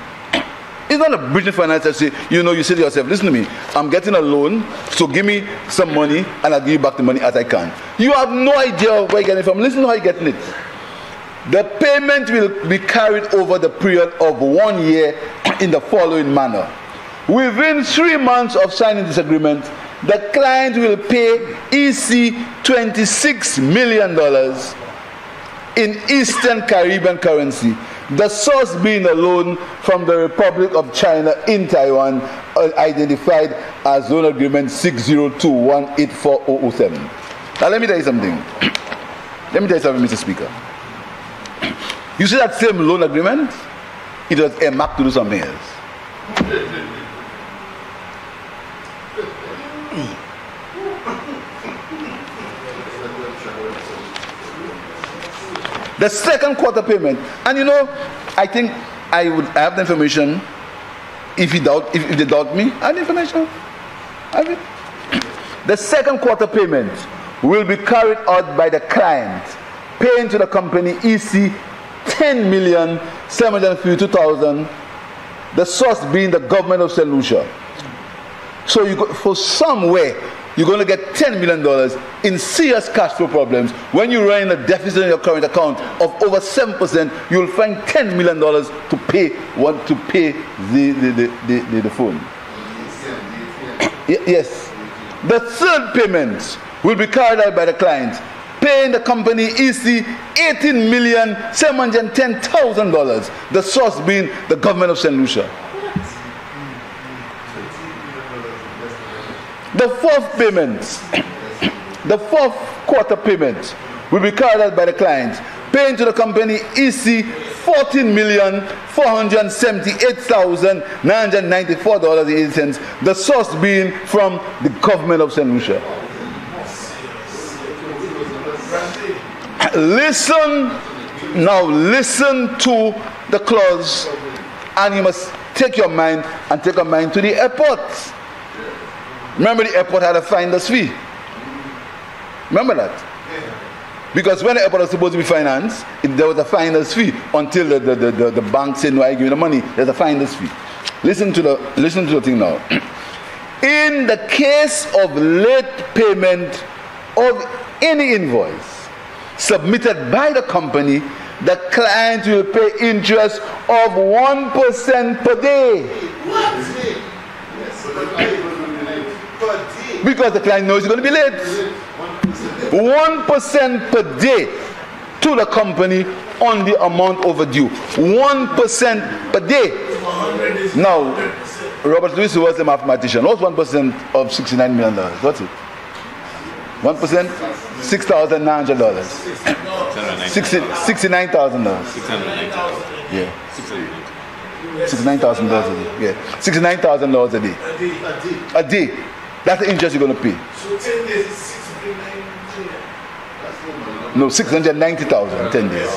It's not a bridging finance that say, you say to yourself, listen to me, I'm getting a loan, so give me some money and I'll give you back the money as I can. You have no idea where you're getting it from. Listen to how you're getting it. The payment will be carried over the period of 1 year in the following manner. Within 3 months of signing this agreement, the client will pay EC $26 million in Eastern Caribbean currency, the source being a loan from the Republic of China in Taiwan, identified as loan agreement 602184007. Now let me tell you something. Mr. Speaker. You see that same loan agreement? It was earmarked to do something else. The second quarter payment, and I think I have the information. If they doubt me, I have the information. I have it. The second quarter payment will be carried out by the client, paying to the company EC $10,752,000, the source being the government of St. Lucia. So for somewhere, you're going to get $10 million in serious cash flow problems. When you run a deficit in your current account of over 7%, you'll find $10 million to pay the phone. Yes. The third payment will be carried out by the client, paying the company EC $18,710,000, the source being the government of St. Lucia. The fourth payment, the fourth quarter payment, will be carried out by the client, paying to the company EC $14,478,994.80, the source being from the government of St. Lucia. Listen to the clause, and you must take your mind to the airport. Remember, the airport had a finder's fee. Remember that? Because when the airport was supposed to be financed, there was a finder's fee until the bank said, no, I give you the money. There's a finder's fee. Listen to the thing now. In the case of late payment of any invoice submitted by the company, the client will pay interest of 1% per day. What? Because the client knows he's going to be late. 1% per day to the company on the amount overdue. 1% per day. Now, Robert Lewis was a mathematician. What's 1% of $69 million? What's it? 1%? $6,900. $69,000. Yeah. $69,000 a day. Yeah. $69,000 a day. A day. That's the interest you're going to pay. So 10 days is 690. No, 690,000, 10 days.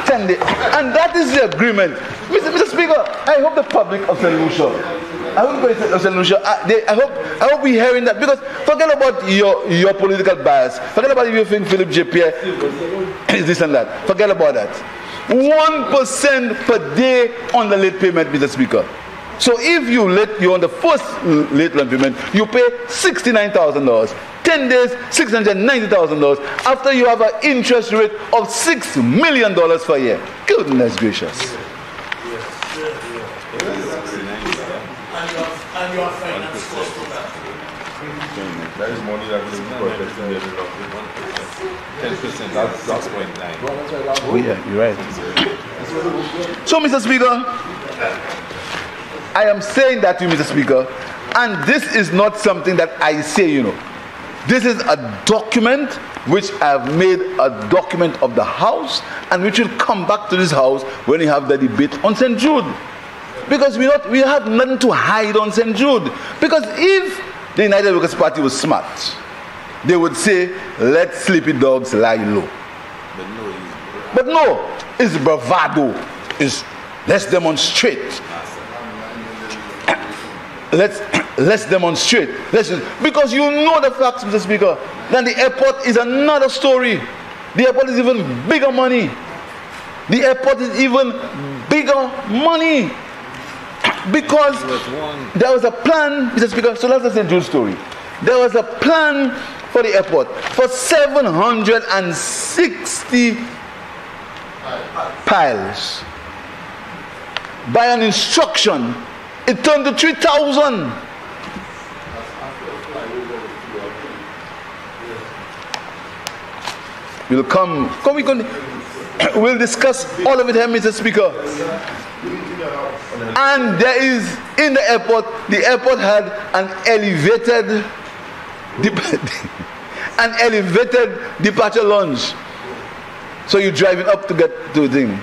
10 days. And that is the agreement. Mr. Speaker, I hope the public of St. Lucia, I hope we're hearing that, because forget about your political bias. Forget about if you think Philip J. Pierre is this and that. Forget about that. 1% per day on the late payment, Mr. Speaker. So if you're on the first late loan payment, you pay $69,000. 10 days, $690,000 after you have an interest rate of $6 million per year. Goodness gracious. And you are finance cost of that. That is money that is protecting the 10%, that's 6.9. Oh yeah, you're right. So, Mr. Speaker, I am saying that to you, Mr. Speaker, and this is not something that I say, you know. This is a document which I have made a document of the House, and which will come back to this House when we have the debate on St. Jude. Because we have nothing to hide on St. Jude. Because if the United Workers' Party was smart, they would say, let sleepy dogs lie low. But no, it's bravado. Let's demonstrate. Let's demonstrate. Because you know the facts, Mr. Speaker. Then the airport is another story. The airport is even bigger money. The airport is even bigger money. Because there was a plan, Mr. Speaker, so that's the St. Jude story. There was a plan for the airport for 760 piles. By an instruction, it turned to 3,000. We'll discuss all of it here, Mr. Speaker. And there is, in the airport had an elevated departure lounge. So you drive it up to get to the thing.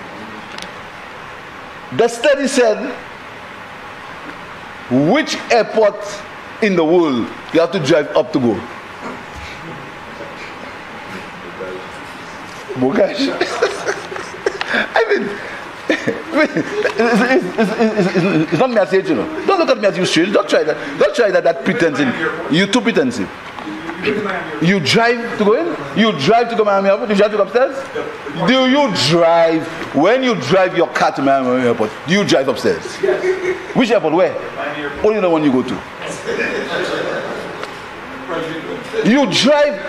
The study said, which airport in the world you have to drive up to go? Bogash. I mean, it's not me I say it, you know. Don't look at me as you strange. Don't try that. Don't try that pretensive. You're too pretensive. You drive to go in? You drive to go to Miami Airport? You drive to go upstairs? Do you drive, when you drive your car to Miami Airport, do you drive upstairs? Which airport? Where? Only the one you go to. You drive.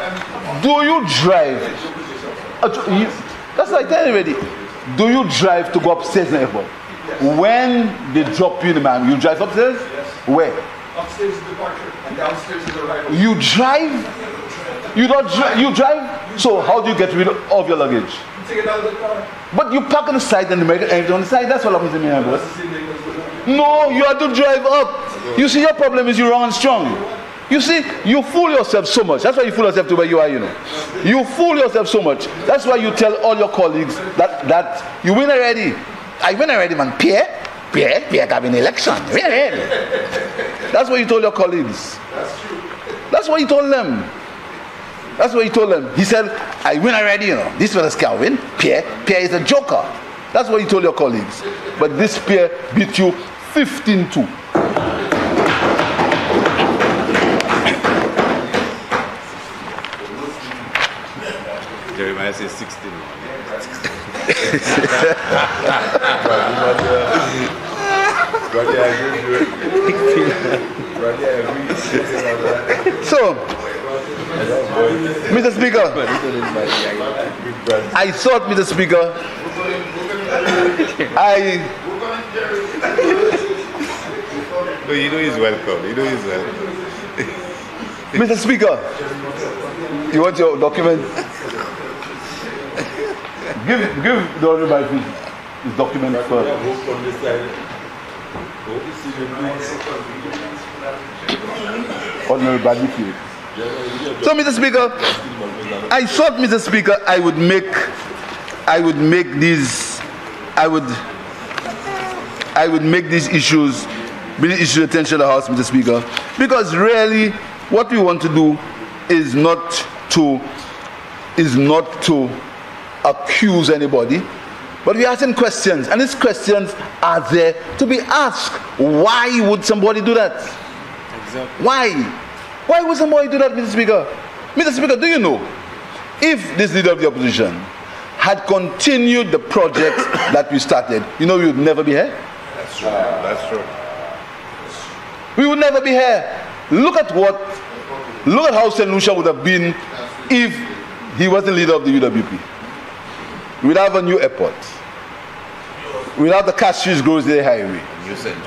Do you drive? That's like that already. Do you drive to go upstairs in the airport? When they drop you in the Miami, you drive upstairs? Where? Upstairs is departure, and downstairs is arrival. You drive? You don't drive? You drive? So how do you get rid of your luggage? You take it out of the car. But you park on the side and you make it empty on the side. That's what happens in Miami. No, you have to drive up. You see, your problem is you're wrong and strong. You see, you fool yourself so much. That's why you fool yourself to where you are, you know. You fool yourself so much. That's why you tell all your colleagues that you win already. I win already, man. Pierre got an election. Win already. That's what you told your colleagues. That's true. That's what you told them. That's what you told them. He said, I win already, you know. This was a win. Pierre is a joker. That's what you told your colleagues. But this Pierre beat you 15-2. Jeremiah says 16. So, Mr. Speaker, I thought, Mr. Speaker, No, you know he's welcome. You know he's welcome. Mr. Speaker, you want your document? Give the honorable his document first. Honorable Badfield. So, Mr. Speaker, I thought, Mr. Speaker, I would make these issues, bring the issue attention to the House, Mr. Speaker, because really, what we want to do is not to accuse anybody, but we're asking questions, and these questions are there to be asked. Why would somebody do that? Exactly. Why would somebody do that, Mr. Speaker? Mr. Speaker, do you know, if this leader of the opposition had continued the project that we started, you know we would never be here? That's true. That's true. We would never be here. Look at what Look at how St. Lucia would have been if he was the leader of the UWP. We'd have a new airport. We'd have the Castries Grosedale Highway.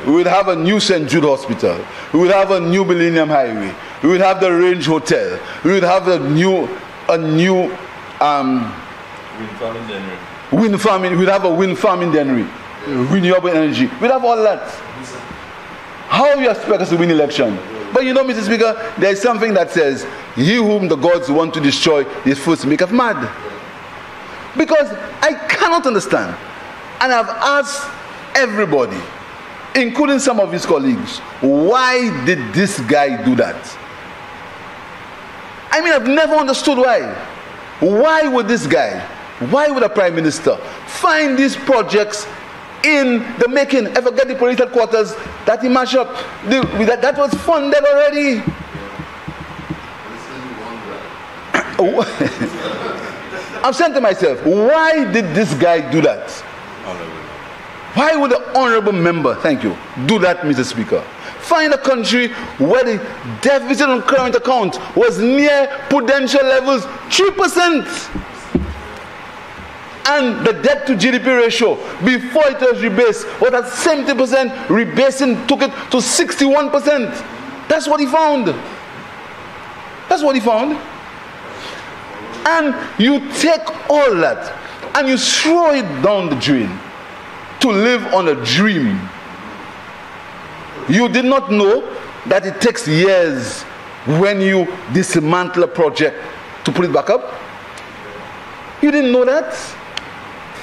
We would have a new St. Jude Hospital. We would have a new Millennium Highway. We would have the Range Hotel. We would have a new wind farming. We'd have a wind farming dennery, renewable energy. We'd have all that. How you expect us to win election? But you know, Mr. Speaker, there is something that says, "He whom the gods want to destroy is first maketh mad." Because I cannot understand, and I've asked everybody, including some of his colleagues, why did this guy do that? I mean, I've never understood why. Why would this guy, why would a prime minister find these projects in the making? I forget the police headquarters that he mashed up. That was funded already. I'm saying to myself, why did this guy do that? Why would the honorable member, thank you, do that, Mr. Speaker? Find a country where the deficit on current account was near prudential levels, 3%. And the debt to GDP ratio, before it was rebased, was at 70%, rebasing took it to 61%. That's what he found. That's what he found. And you take all that and you throw it down the drain to live on a dream. You did not know that it takes years when you dismantle a project to put it back up. You didn't know that.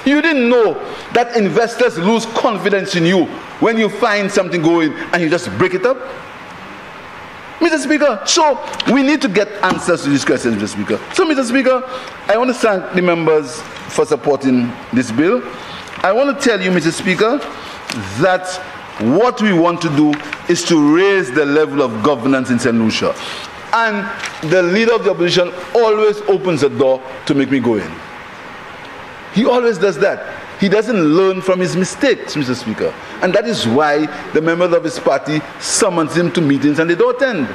You didn't know that investors lose confidence in you when you find something going and you just break it up. Mr. Speaker, so we need to get answers to these questions, Mr. Speaker. So, Mr. Speaker, I want to thank the members for supporting this bill. I want to tell you, Mr. Speaker, that what we want to do is to raise the level of governance in St. Lucia. And the leader of the opposition always opens the door to make me go in. He always does that. He doesn't learn from his mistakes, Mr. Speaker. And that is why the members of his party summons him to meetings and they don't attend.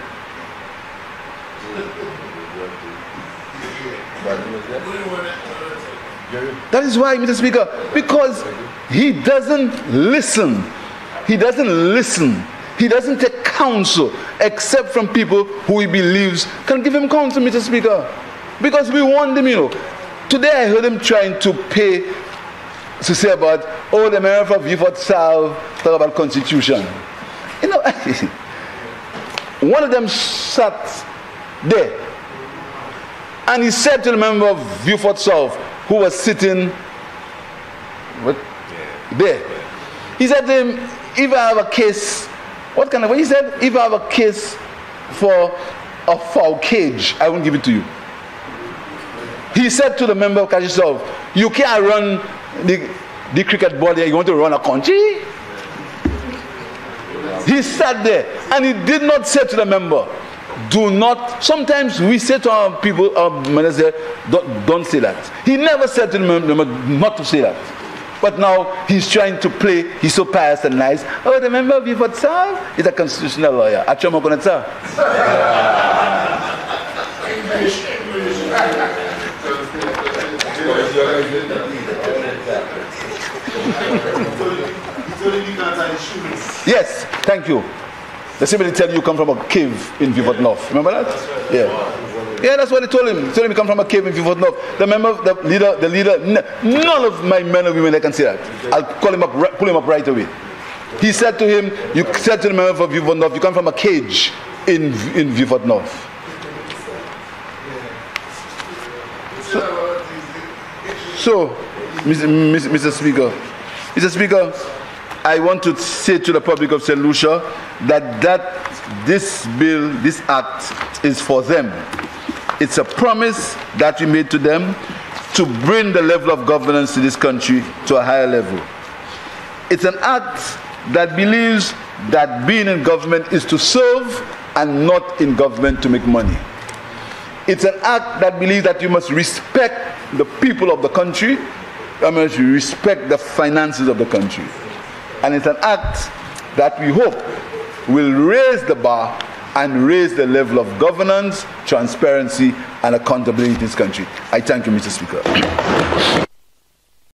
That is why, Mr. Speaker, because he doesn't listen. He doesn't listen. He doesn't take counsel except from people who he believes can give him counsel, Mr. Speaker. Because we want him, you know. Today I heard him trying to say about, oh, the member for Viewfort South talk about constitution. You know, one of them sat there and he said to the member of Viewfort South who was sitting there, he said to him, if I have a case, he said, if I have a case for a foul cage, I won't give it to you. He said to the member of Kashi South, you can't run the cricket ball there, you want to run a country? He sat there and he did not say to the member, do not, sometimes we say to our people, our minister, don't say that. He never said to the member not to say that. But now he's trying to play, he's so pious and nice. Oh, the member of Viewfort South is a constitutional lawyer. Yes, thank you. The somebody tell you come from a cave in Viewfort North. Remember that? Yeah. Yeah, that's what they told him. He told him he come from a cave in Viewfort North. The member, the leader, none of my men and women that can say that. I'll call him up, pull him up right away. He said to him, you said to the member of Viewfort North, you come from a cage in Viewfort North. So, Mr. Speaker, I want to say to the public of St. Lucia that this bill, this act is for them. It's a promise that we made to them to bring the level of governance to this country to a higher level. It's an act that believes that being in government is to serve and not in government to make money. It's an act that believes that you must respect the people of the country, you must respect the finances of the country. And it's an act that we hope will raise the bar and raise the level of governance, transparency, and accountability in this country. I thank you, Mr. Speaker.